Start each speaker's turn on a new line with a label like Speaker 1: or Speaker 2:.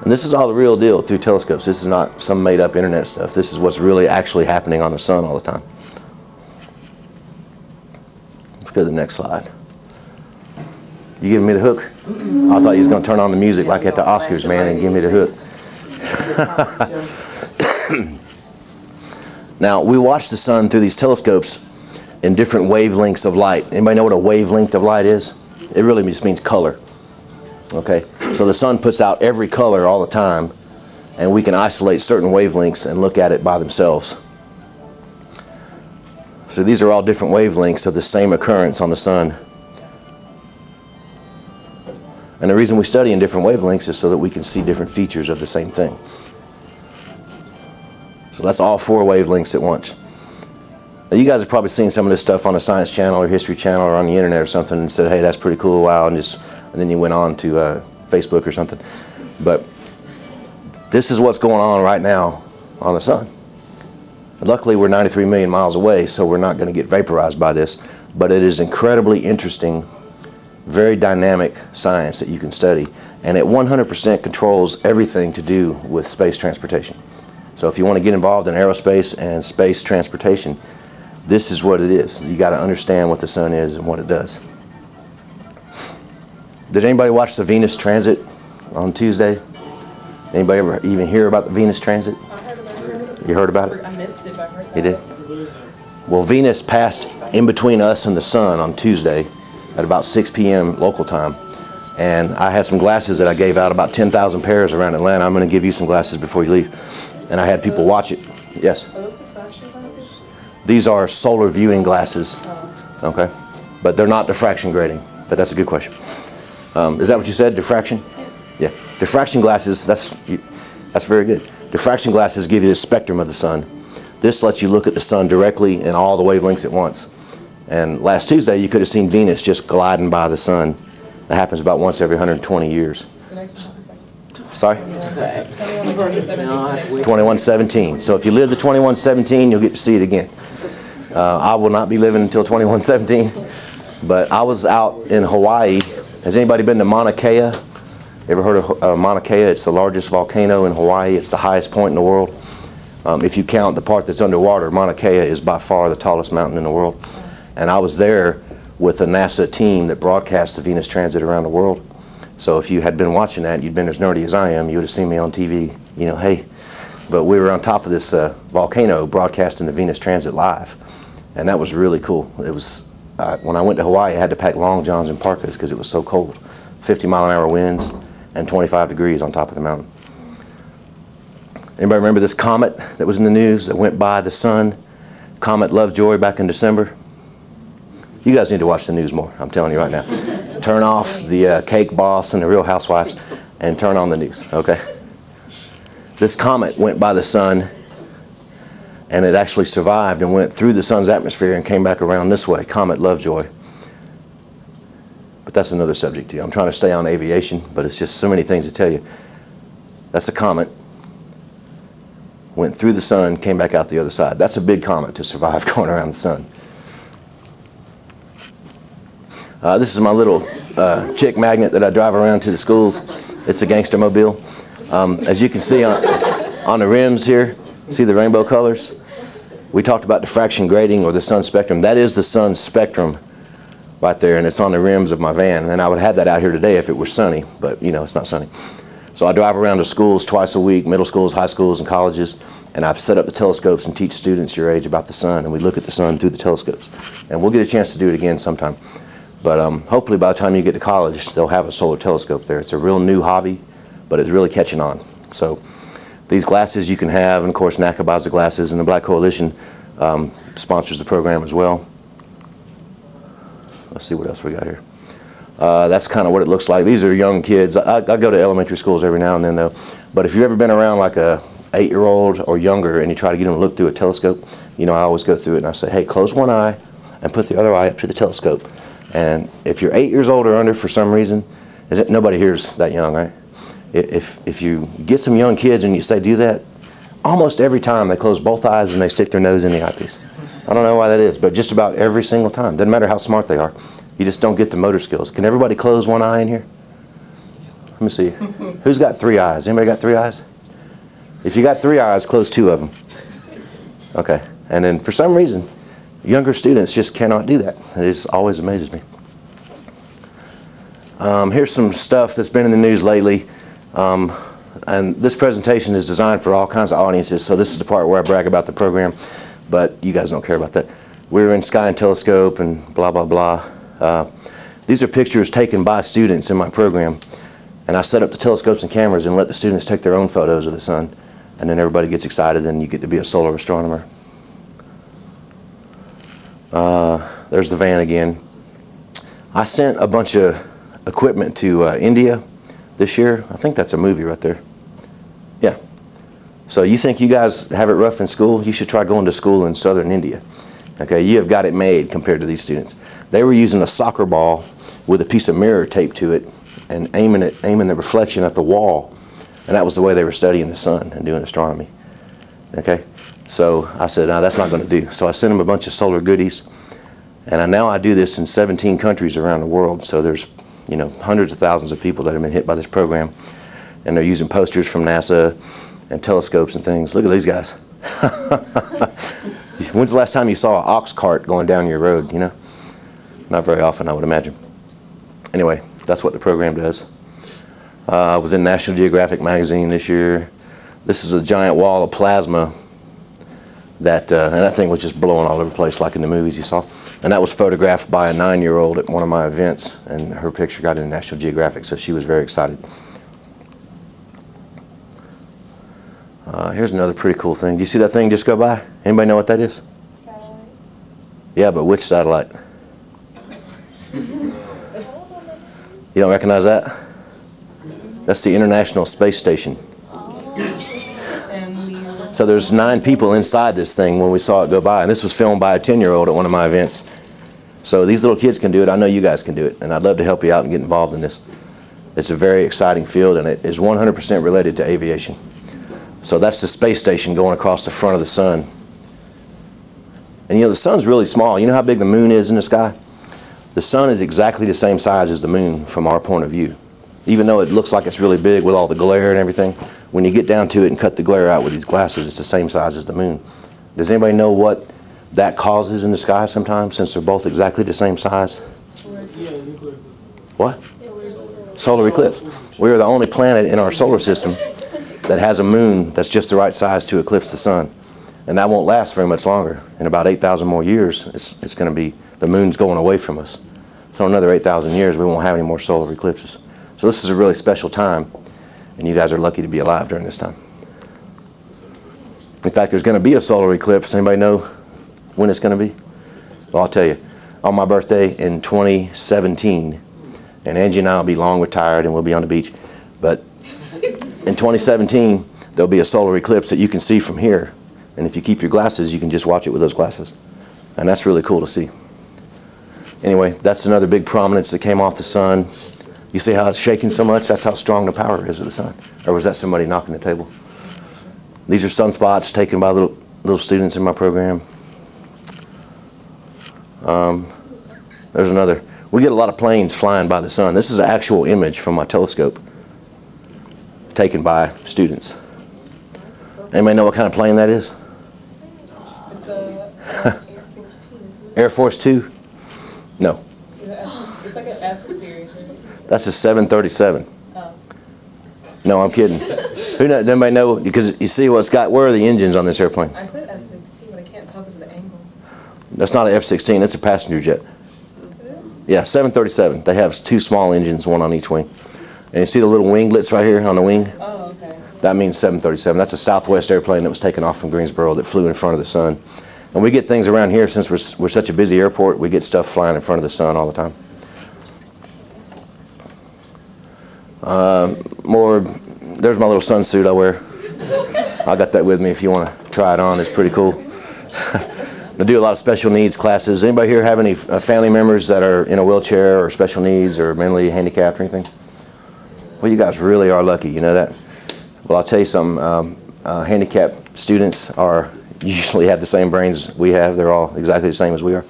Speaker 1: And this is all the real deal through telescopes. This is not some made-up internet stuff. This is what's really actually happening on the sun all the time. Let's go to the next slide. You giving me the hook? I thought you was going to turn on the music like at the Oscars, man, and give me the hook. Now, we watch the sun through these telescopes in different wavelengths of light. Anybody know what a wavelength of light is? It really just means color. Okay, so the sun puts out every color all the time, and we can isolate certain wavelengths and look at it by themselves. So these are all different wavelengths of the same occurrence on the sun. And the reason we study in different wavelengths is so that we can see different features of the same thing. So that's all 4 wavelengths at once. Now you guys have probably seen some of this stuff on the Science Channel or History Channel or on the internet or something and said, hey, that's pretty cool, wow, and then you went on to Facebook or something. But this is what's going on right now on the sun. And luckily, we're 93 million miles away, so we're not going to get vaporized by this. But it is incredibly interesting, very dynamic science that you can study. And it 100% controls everything to do with space transportation. So if you want to get involved in aerospace and space transportation, this is what it is. You got to understand what the sun is and what it does. Did anybody watch the Venus transit on Tuesday? Anybody ever even hear about the Venus transit?
Speaker 2: I heard about it.
Speaker 1: You heard about it?
Speaker 2: I missed it, but I heard about
Speaker 1: You did? Well, Venus passed in between us and the sun on Tuesday at about 6 p.m. local time. And I had some glasses that I gave out, about 10,000 pairs around Atlanta. I'm going to give you some glasses before you leave. And I had people watch it. Yes?
Speaker 2: Are those diffraction glasses?
Speaker 1: These are solar viewing glasses. Okay? But they're not diffraction grading. But that's a good question. Is that what you said, diffraction? Yeah. Diffraction glasses, that's very good. Diffraction glasses give you the spectrum of the sun. This lets you look at the sun directly in all the wavelengths at once. And last Tuesday, you could have seen Venus just gliding by the sun. That happens about once every 120 years.
Speaker 2: The next one.
Speaker 1: Sorry?
Speaker 2: 2117.
Speaker 1: 2117. So if you live to 2117, you'll get to see it again. I will not be living until 2117. But I was out in Hawaii. Has anybody been to Mauna Kea? Ever heard of Mauna Kea? It's the largest volcano in Hawaii. It's the highest point in the world. If you count the part that's underwater, Mauna Kea is by far the tallest mountain in the world. And I was there with a NASA team that broadcasts the Venus transit around the world. So if you had been watching that, you'd been as nerdy as I am, you would have seen me on TV, you know, hey. But we were on top of this volcano broadcasting the Venus transit live. And that was really cool. It was, when I went to Hawaii, I had to pack long johns and parkas because it was so cold. 50-mile-an-hour winds and 25 degrees on top of the mountain. Anybody remember this comet that was in the news that went by the sun? Comet Lovejoy back in December? You guys need to watch the news more, I'm telling you right now. Turn off the Cake Boss and the Real Housewives and turn on the news, okay? This comet went by the sun and it actually survived and went through the sun's atmosphere and came back around this way, Comet Lovejoy. But that's another subject too. I'm trying to stay on aviation, but it's just so many things to tell you. That's a comet. Went through the sun, came back out the other side. That's a big comet to survive going around the sun. This is my little chick magnet that I drive around to the schools. It's a gangster mobile. As you can see on the rims here, see the rainbow colors? We talked about diffraction grading or the sun spectrum. That is the sun spectrum right there, and it's on the rims of my van. And I would have that out here today if it were sunny, but you know, it's not sunny. So I drive around to schools twice a week, middle schools, high schools, and colleges, and I've set up the telescopes and teach students your age about the sun, and we look at the sun through the telescopes. And we'll get a chance to do it again sometime. But hopefully by the time you get to college, they'll have a solar telescope there. It's a real new hobby, but it's really catching on. So these glasses you can have, and of course NACA buys the glasses, and the Black Coalition sponsors the program as well. Let's see what else we got here. That's kind of what it looks like. These are young kids. I go to elementary schools every now and then though. But if you've ever been around like a 8-year-old or younger and you try to get them to look through a telescope, you know, I always go through it and I say, hey, close one eye and put the other eye up to the telescope. And if you're 8 years old or under for some reason, nobody here's that young, right? If you get some young kids and you say do that, almost every time they close both eyes and they stick their nose in the eyepiece. I don't know why that is, but just about every single time. Doesn't matter how smart they are. You just don't get the motor skills. Can everybody close one eye in here? Let me see. Who's got 3 eyes? Anybody got 3 eyes? If you got 3 eyes, close 2 of them. Okay. And then for some reason, younger students just cannot do that. It just always amazes me. Here's some stuff that's been in the news lately. And this presentation is designed for all kinds of audiences, so this is the part where I brag about the program, but you guys don't care about that. We were in Sky and Telescope and blah, blah, blah. These are pictures taken by students in my program, and I set up the telescopes and cameras and let the students take their own photos of the sun, and then everybody gets excited and you get to be a solar astronomer. There's the van again. I sent a bunch of equipment to India this year. I think that's a movie right there. Yeah. So you think you guys have it rough in school? You should try going to school in southern India. Okay, you have got it made compared to these students. They were using a soccer ball with a piece of mirror taped to it and aiming the reflection at the wall. And that was the way they were studying the sun and doing astronomy. Okay, so I said, no, that's not going to do. So I sent them a bunch of solar goodies. And now I do this in 17 countries around the world. So there's, you know, hundreds of thousands of people that have been hit by this program. And they're using posters from NASA and telescopes and things. Look at these guys. When's the last time you saw an ox cart going down your road, you know? Not very often, I would imagine. Anyway, that's what the program does. I was in National Geographic magazine this year. This is a giant wall of plasma that, and that thing was just blowing all over the place like in the movies you saw. And that was photographed by a 9-year-old at one of my events, and her picture got into National Geographic, so she was very excited. Here's another pretty cool thing. Do you see that thing just go by? Anybody know what that is?
Speaker 2: Satellite.
Speaker 1: Yeah, but which satellite? You don't recognize that? That's the International Space Station. So there's 9 people inside this thing when we saw it go by, and this was filmed by a 10-year-old at one of my events. So these little kids can do it. I know you guys can do it, and I'd love to help you out and get involved in this. It's a very exciting field, and it is 100% related to aviation. So that's the space station going across the front of the sun. And you know, the sun's really small. You know how big the moon is in the sky? The sun is exactly the same size as the moon from our point of view. Even though it looks like it's really big with all the glare and everything, when you get down to it and cut the glare out with these glasses, it's the same size as the moon. Does anybody know what that causes in the sky sometimes, since they're both exactly the same size? What? Solar eclipse. We are the only planet in our solar system that has a moon that's just the right size to eclipse the sun. And that won't last very much longer. In about 8,000 more years, it's going to be, the moon's going away from us. So in another 8,000 years, we won't have any more solar eclipses. So this is a really special time, and you guys are lucky to be alive during this time. In fact, there's going to be a solar eclipse. Anybody know when it's going to be? Well, I'll tell you. On my birthday in 2017, and Angie and I will be long retired and we'll be on the beach. But in 2017, there'll be a solar eclipse that you can see from here. And if you keep your glasses, you can just watch it with those glasses. And that's really cool to see. Anyway, that's another big prominence that came off the sun. You see how it's shaking so much? That's how strong the power is of the sun. Or was that somebody knocking the table? These are sunspots taken by little students in my program. There's another. We get a lot of planes flying by the sun. This is an actual image from my telescope taken by students. Anybody know what kind of plane that is?
Speaker 2: It's a F-16.
Speaker 1: Air Force 2? No.
Speaker 2: It's like an F series.
Speaker 1: That's a 737.
Speaker 2: Oh.
Speaker 1: No, I'm kidding. Who knows? Anybody know? Because you see what's got, where are the engines on this airplane?
Speaker 2: I said F-16, but I can't tell because of the angle.
Speaker 1: That's not an F-16, it's a passenger jet.
Speaker 2: It is?
Speaker 1: Yeah, 737. They have 2 small engines, one on each wing. And you see the little winglets right here on the wing?
Speaker 2: Oh, okay.
Speaker 1: That means 737. That's a Southwest airplane that was taken off from Greensboro that flew in front of the sun. And we get things around here, since we're such a busy airport, we get stuff flying in front of the sun all the time. There's my little sun suit I wear. I got that with me if you want to try it on. It's pretty cool. I do a lot of special needs classes. Anybody here have any family members that are in a wheelchair or special needs or mentally handicapped or anything? Well, you guys really are lucky, you know that? Well, I'll tell you something. Handicapped students usually have the same brains we have. They're all exactly the same as we are.